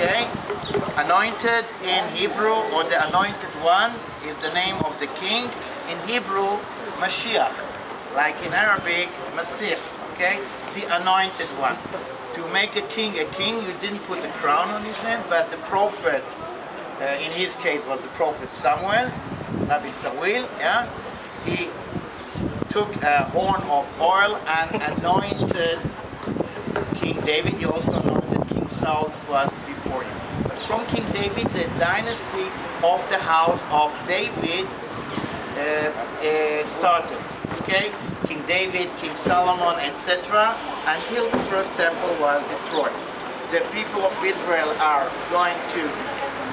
okay? Anointed in Hebrew, or the anointed one, is the name of the king. In Hebrew, Mashiach. Like in Arabic, Masih, okay? The anointed one. To make a king, you didn't put a crown on his head, but the prophet, in his case was the prophet Samuel, Nabi Samuel, yeah? He took a horn of oil and anointed King David. He also anointed King Saul, who was before him. But from King David, the dynasty of the house of David started. Okay, King David, King Solomon, etc., until the first temple was destroyed. The people of Israel are going to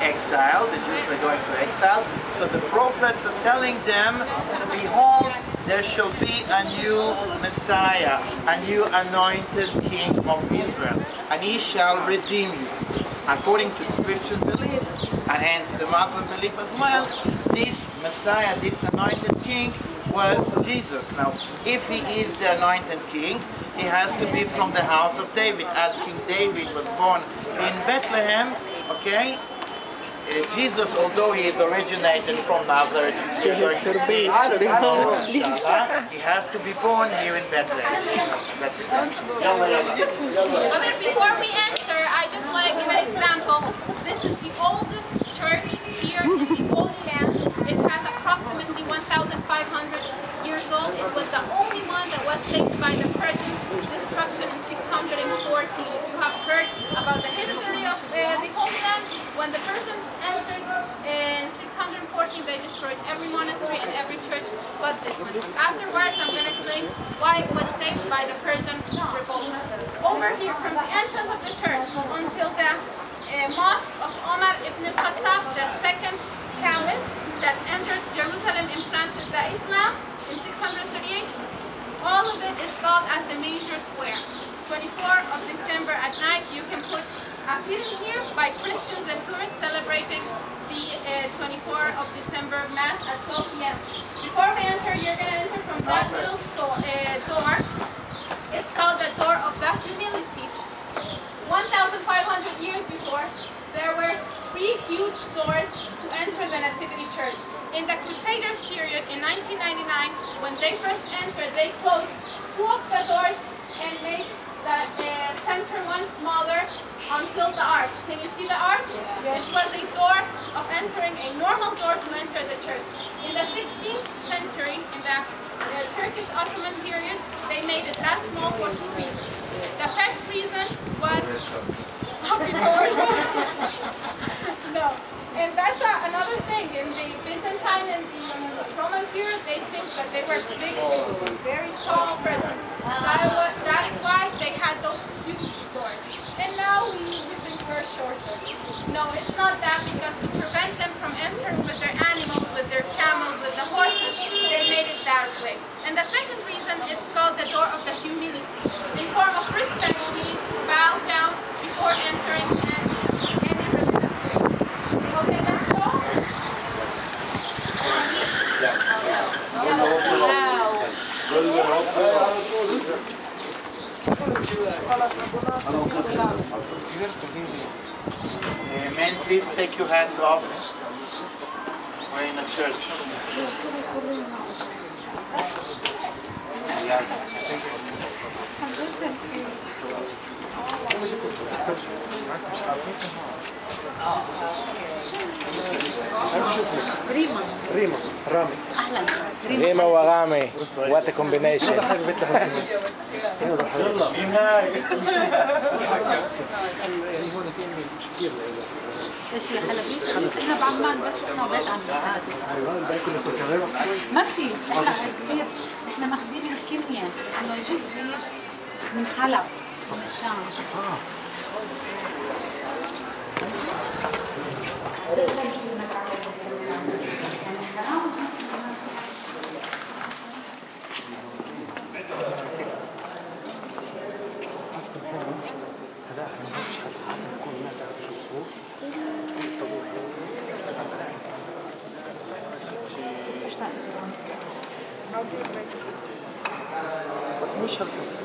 exile. The Jews are going to exile. So the prophets are telling them, behold, there shall be a new Messiah, a new anointed King of Israel, and he shall redeem you. According to the Christian belief, and hence the Muslim belief as well, this Messiah, this anointed King, was Jesus. Now, if he is the anointed King, he has to be from the house of David, as King David was born in Bethlehem, okay? Jesus, although he is originated from Nazareth, he has to be born here in Bethlehem. That's it. Before we enter, I just want to give an example. This is the oldest church here in the Holy Land. It has approximately 1,500 years old. It was the only one that was saved by the Persians' destruction in 640. You have heard about the history of the Holy Land. When the Persians entered in 614, they destroyed every monastery and every church but this one. Afterwards, I'm going to explain why it was saved by the Persian revolt. Over here, from the entrance of the church until the mosque of Omar ibn Khattab, the second caliph that entered Jerusalem and planted the Islam in 638, all of it is called as the major square. 24th of December at night, you can put a feeling here by Christians and tourists celebrating the 24th of December Mass at 12 p.m. Before we enter, you're going to enter from that little door. It's called the Door of the Humility. 1,500 years before, there were 3 huge doors to enter the Nativity Church. In the Crusaders period, in 1999, when they first entered, they closed 2 of the doors and made the center one smaller until the arch. Can you see the arch? Yes. It was a door of entering, a normal door to enter the church. In the 16th century, in the Turkish Ottoman period, they made it that small for 2 reasons. The first reason was no. And that's another thing. In the Byzantine and the Roman period, they think that they were big, very tall persons. That's why they had those huge doors. And now we think we're shorter. No, it's not that, because to prevent them from entering with their animals, with their camels, with the horses, they made it that way. And the second reason, it's called the Door of the Humility. In form of respect, we need to bow down before entering any religious place. Okay, let's go. Men, please take your hats off. We're in a church. ريما ورامي. What a combination. ايش يا حلبي؟ احنا بعمان بس احنا وبيت عمان. ما في، احنا كثير، احنا ماخذين الكيمياء انه يجي من حلب من الشام. بس مش هالقصة.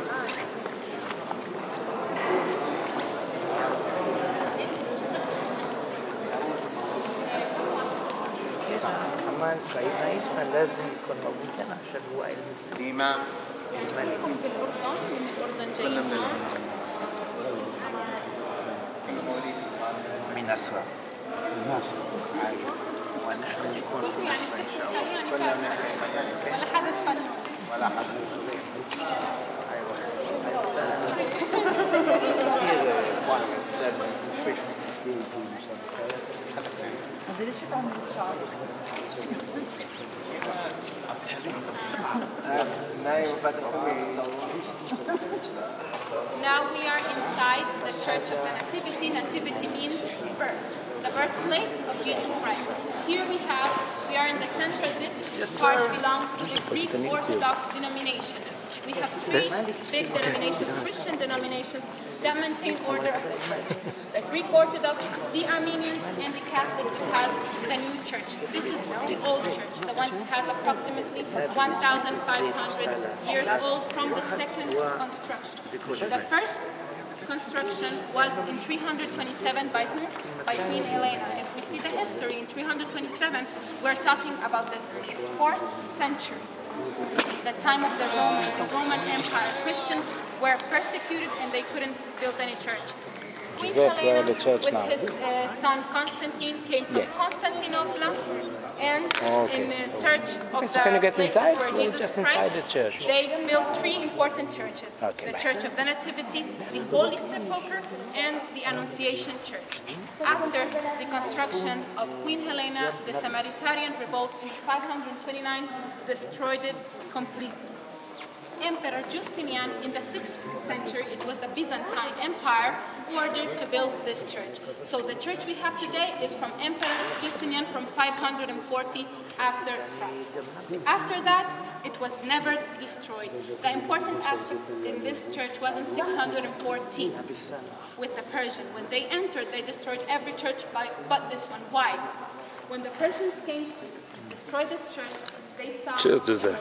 إيمان سعيد فلازم يكون موجود هنا عشان هو الإمام هم في الأردن، من الأردن جايين من أسرى ونحن نكون في مصر إن شاء الله ولا حد اسبانيول ولا حد Now we are inside the Church of the Nativity. Nativity means birth, the birthplace of Jesus Christ. Here we are in the center. This part belongs to the Greek Orthodox denomination. We have three big denominations, Christian denominations, that maintain order of the church. The Greek Orthodox, the Armenians, and the Catholics has the new church. This is the old church, the one that has approximately 1,500 years old from the second construction. The first construction was in 327 by whom? By Queen Helena. If we see the history in 327, we're talking about the 4th century. It's the time of the Roman Empire. Christians were persecuted and they couldn't build any church. Queen Helena, with his son Constantine, came from Constantinople and in search of the places where Jesus Christ, they built 3 important churches. The Church of the Nativity, the Holy Sepulchre, and the Annunciation Church. After the construction of Queen Helena, the Samaritan revolt in 529 destroyed it completely. Emperor Justinian in the 6th century, it was the Byzantine Empire, ordered to build this church. So the church we have today is from Emperor Justinian from 540 after Christ. After that, it was never destroyed. The important aspect in this church was in 614 with the Persian. When they entered, they destroyed every church but this one. Why? When the Persians came to destroy this church, they saw a mosaic